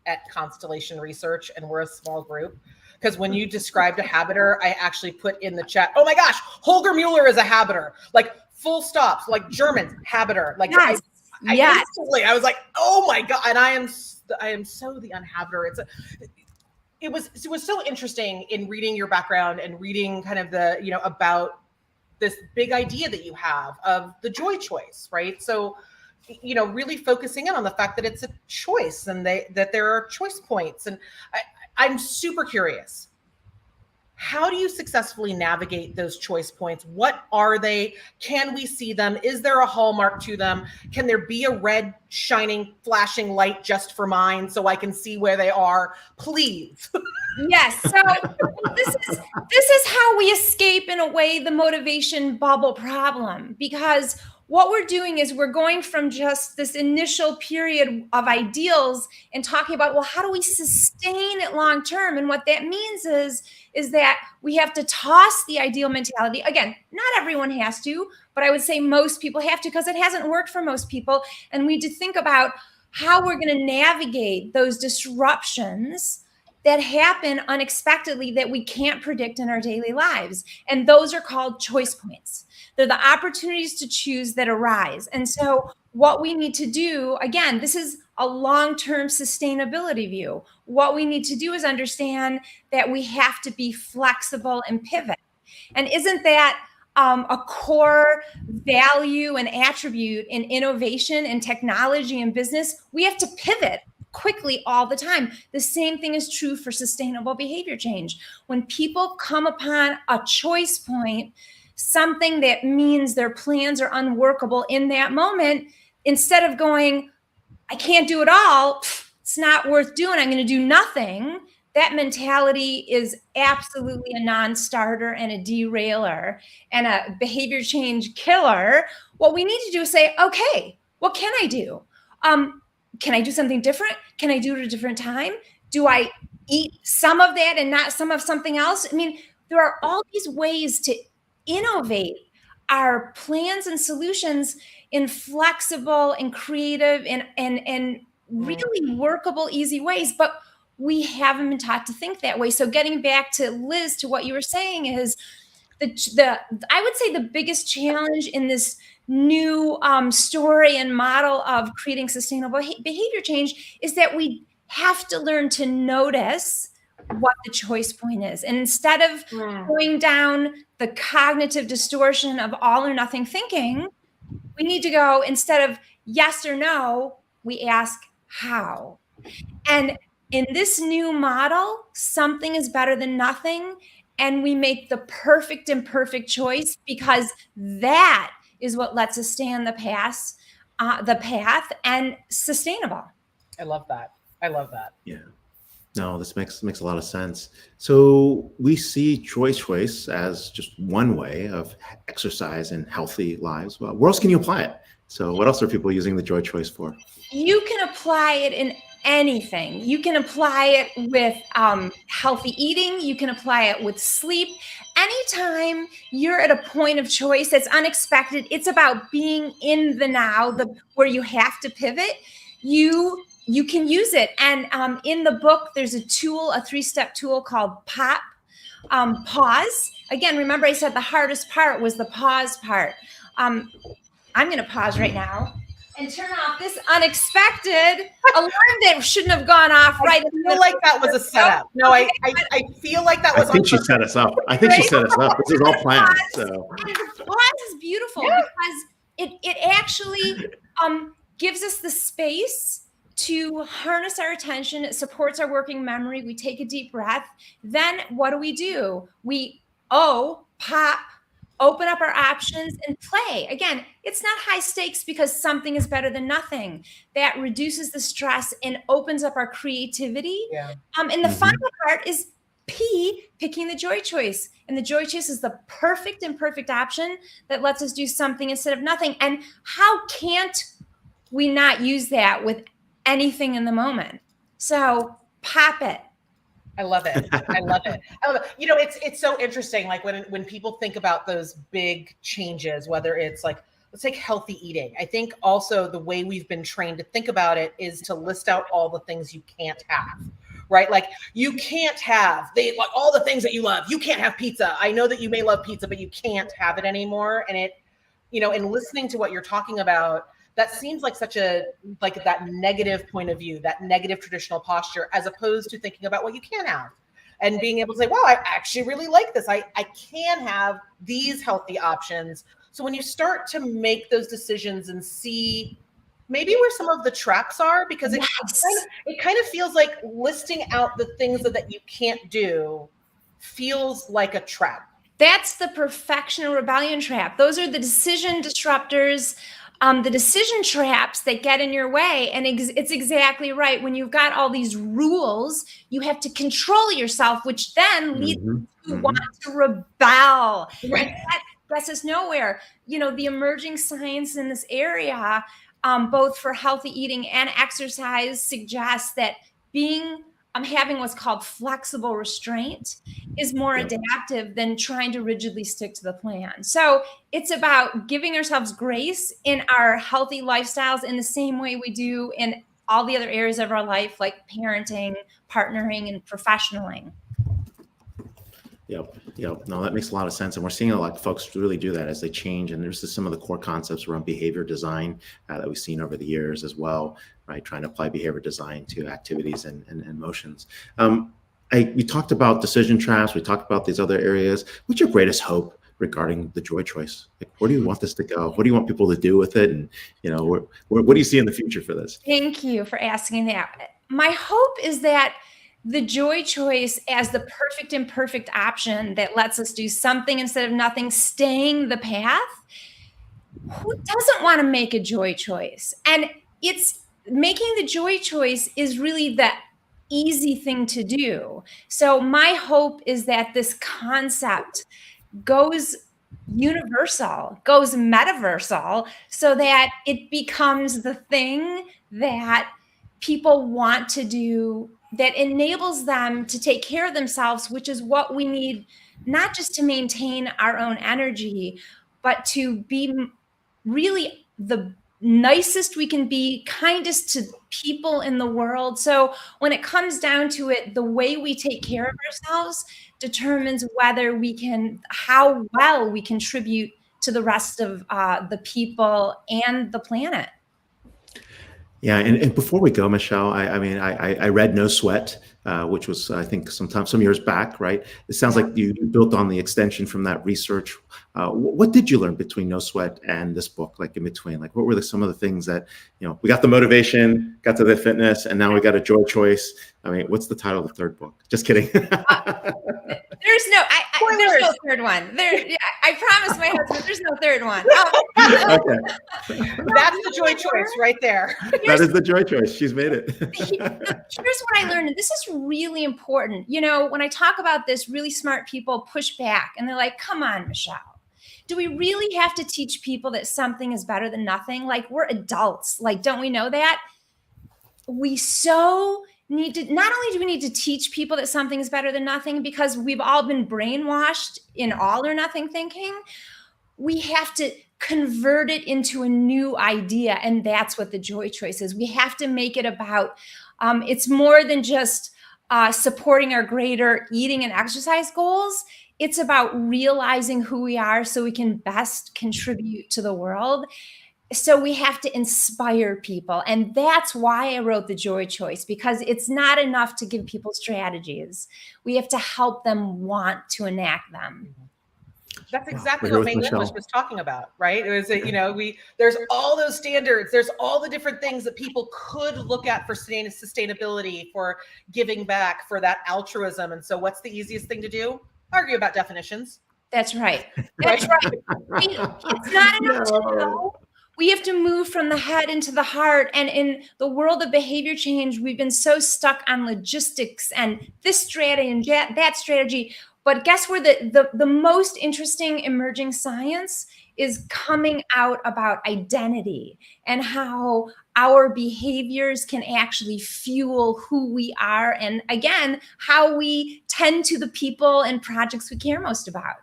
at Constellation Research, and we're a small group. Because when you described a habiter, I actually put in the chat, oh my gosh, Holger Mueller is a habiter. Like full stops, like Germans, habiter. Like yes. I was like, oh my God. And I am so the unhabiter. It was so interesting in reading your background and reading kind of about this big idea that you have of the joy choice, right? So, really focusing in on the fact that it's a choice and that there are choice points. And I'm super curious. How do you successfully navigate those choice points? What are they? Can we see them? Is there a hallmark to them? Can there be a red, shining, flashing light just for mine so I can see where they are? Please. Yes. So this is how we escape, in a way, the motivation bubble problem. Because what we're doing is we're going from just this initial period of ideals and talking about, well, how do we sustain it long term? And what that means is that we have to toss the ideal mentality. Again, not everyone has to, but I would say most people have to, because it hasn't worked for most people. And we need to think about how we're going to navigate those disruptions that happen unexpectedly that we can't predict in our daily lives. And those are called choice points. They're the opportunities to choose that arise. And so what we need to do, again, this is a long-term sustainability view. What we need to do is understand that we have to be flexible and pivot. And isn't that a core value and attribute in innovation and technology and business? We have to pivot quickly all the time. The same thing is true for sustainable behavior change. When people come upon a choice point, something that means their plans are unworkable in that moment, instead of going, I can't do it all, it's not worth doing, I'm going to do nothing, that mentality is absolutely a non-starter and a derailer and a behavior change killer. What we need to do is say, okay, what can I do? Can I do something different? Can I do it at a different time? Do I eat some of that and not some of something else? I mean, there are all these ways to innovate our plans and solutions in flexible and creative and really workable, easy ways, but we haven't been taught to think that way. So getting back to Liz, to what you were saying is I would say the biggest challenge in this new story and model of creating sustainable behavior change is that we have to learn to notice what the choice point is. And instead of going down the cognitive distortion of all or nothing thinking, we need to go, instead of yes or no, we ask how. And in this new model, something is better than nothing. And we make the perfect imperfect choice, because that is what lets us stay on the path and sustainable. I love that. I love that. Yeah. No, this makes a lot of sense. So we see choice as just one way of exercise and healthy lives. Well, where else can you apply it? So what else are people using the joy choice for? You can apply it in anything. You can apply it with healthy eating. You can apply it with sleep. Anytime you're at a point of choice that's unexpected, it's about being in the now, where you have to pivot. You can use it. And in the book, there's a tool, a 3-step tool called POP, pause. Again, remember I said the hardest part was the pause part. I'm going to pause right now and turn off this unexpected alarm that shouldn't have gone off right. I feel like that was a setup. No, I feel like that was. I think she set us up. This is all planned. So. And the pause is beautiful because it actually gives us the space to harness our attention. It supports our working memory. We take a deep breath. Then what do? We pop, open up our options and play. Again, it's not high stakes because something is better than nothing. That reduces the stress and opens up our creativity. Yeah. And the final part is picking the joy choice. And the joy choice is the perfect imperfect option that lets us do something instead of nothing. And how can't we not use that with anything in the moment? So pop it. I love it. I love it. You know, it's so interesting. Like when people think about those big changes, whether it's like, let's take healthy eating. I think also the way we've been trained to think about it is to list out all the things you can't have, right? Like you can't have all the things that you love. You can't have pizza. I know that you may love pizza, but you can't have it anymore. And it, you know, in listening to what you're talking about, that seems like that negative point of view, that negative traditional posture, as opposed to thinking about what you can have and being able to say, wow, I actually really like this. I can have these healthy options. So when you start to make those decisions and see maybe where some of the traps are, because it kind of feels like listing out the things that you can't do feels like a trap. That's the perfection and rebellion trap. Those are the decision disruptors, the decision traps that get in your way. And it's exactly right. When you've got all these rules, you have to control yourself, which then leads you to want to rebel. Right. gets us nowhere. The emerging science in this area, both for healthy eating and exercise, suggests that having what's called flexible restraint is more adaptive than trying to rigidly stick to the plan. So it's about giving ourselves grace in our healthy lifestyles in the same way we do in all the other areas of our life, like parenting, partnering, and professionaling. Yep. No, that makes a lot of sense. And we're seeing a lot of folks really do that as they change. And there's some of the core concepts around behavior design that we've seen over the years as well, right? Trying to apply behavior design to activities and motions. We talked about decision traps. We talked about these other areas. What's your greatest hope regarding the joy choice? Like, where do you want this to go? What do you want people to do with it? And, what do you see in the future for this? Thank you for asking that. My hope is that the joy choice as the perfect and perfect option that lets us do something instead of nothing, staying the path. Who doesn't want to make a joy choice? And it's making the joy choice is really the easy thing to do. So my hope is that this concept goes universal, goes metaversal, so that it becomes the thing that people want to do, that enables them to take care of themselves, which is what we need, not just to maintain our own energy, but to be really the nicest we can be, kindest to people in the world. So when it comes down to it, the way we take care of ourselves determines how well we contribute to the rest of the people and the planet. Yeah, and before we go, Michelle, I read No Sweat, which was, I think, some years back, right? It sounds like you built on the extension from that research. What did you learn between No Sweat and this book, like in between? Like, what were some of the things that, we got the motivation, got to the fitness, and now we got a joy choice. I mean, what's the title of the third book? Just kidding. There's no third one. I promise my husband there's no third one. Okay. That's the joy choice right there. That is the joy choice. She's made it. Here's what I learned, and this is really important. When I talk about this, really smart people push back, and they're like, come on, Michelle. Do we really have to teach people that something is better than nothing? Like, we're adults. Like, don't we know that? We so need to, not only do we need to teach people that something is better than nothing, because we've all been brainwashed in all or nothing thinking, we have to convert it into a new idea. And that's what the joy choice is. We have to make it about, it's more than just supporting our greater eating and exercise goals. It's about realizing who we are so we can best contribute to the world. So we have to inspire people. And that's why I wrote the joy choice, because it's not enough to give people strategies. We have to help them want to enact them. That's exactly what Evangelist was talking about, right? It was, there's all those standards. There's all the different things that people could look at for sustainability, for giving back, for that altruism. And so what's the easiest thing to do? Argue about definitions. That's right. That's right. It's not enough to know. We have to move from the head into the heart. And in the world of behavior change, we've been so stuck on logistics and this strategy and that strategy. But guess where the most interesting emerging science is coming out about identity and how our behaviors can actually fuel who we are. And again, how we tend to the people and projects we care most about.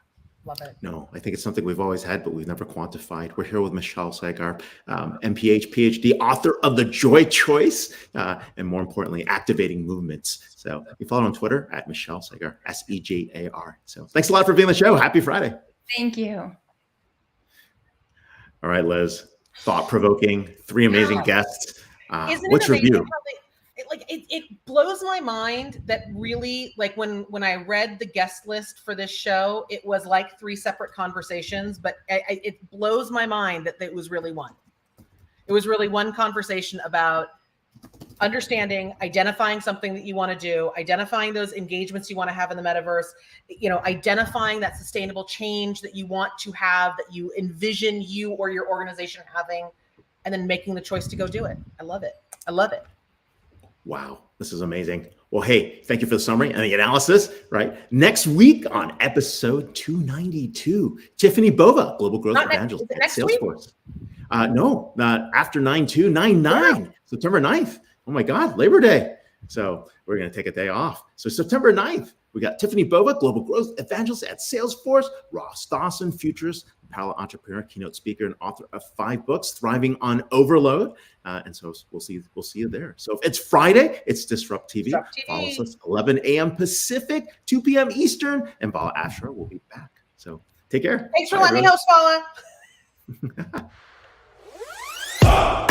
Love it. No, I think it's something we've always had, but we've never quantified. We're here with Michelle Segar, MPH, PhD, author of The Joy Choice, and more importantly, Activating Movements. So you follow on Twitter at Michelle Segar, Segar. So thanks a lot for being on the show. Happy Friday. Thank you. All right, Liz, thought-provoking, 3 amazing guests. What's your view? It blows my mind that really, like, when I read the guest list for this show, it was like 3 separate conversations, but it blows my mind that it was really one. It was really one conversation about understanding, identifying something that you want to do, identifying those engagements you want to have in the metaverse, identifying that sustainable change that you want to have, that you envision you or your organization having, and then making the choice to go do it. I love it. I love it. Wow, this is amazing. Well, hey, thank you for the summary and the analysis, right? Next week on episode 292, Tiffany Bova, Global Growth Evangelist at Salesforce. No, after 9/2/99, September 9th. Oh my God, Labor Day. So we're going to take a day off. So September 9th, we got Tiffany Bova, Global Growth Evangelist at Salesforce, Ross Dawson, futurist, Palo entrepreneur, keynote speaker, and author of 5 books, Thriving on Overload. And so we'll see you there. So if it's Friday, it's DisrupTV. Follow us 11 a.m. Pacific, 2 p.m. Eastern, and Vala Afshar will be back. So take care. Thanks for letting me host, Vala.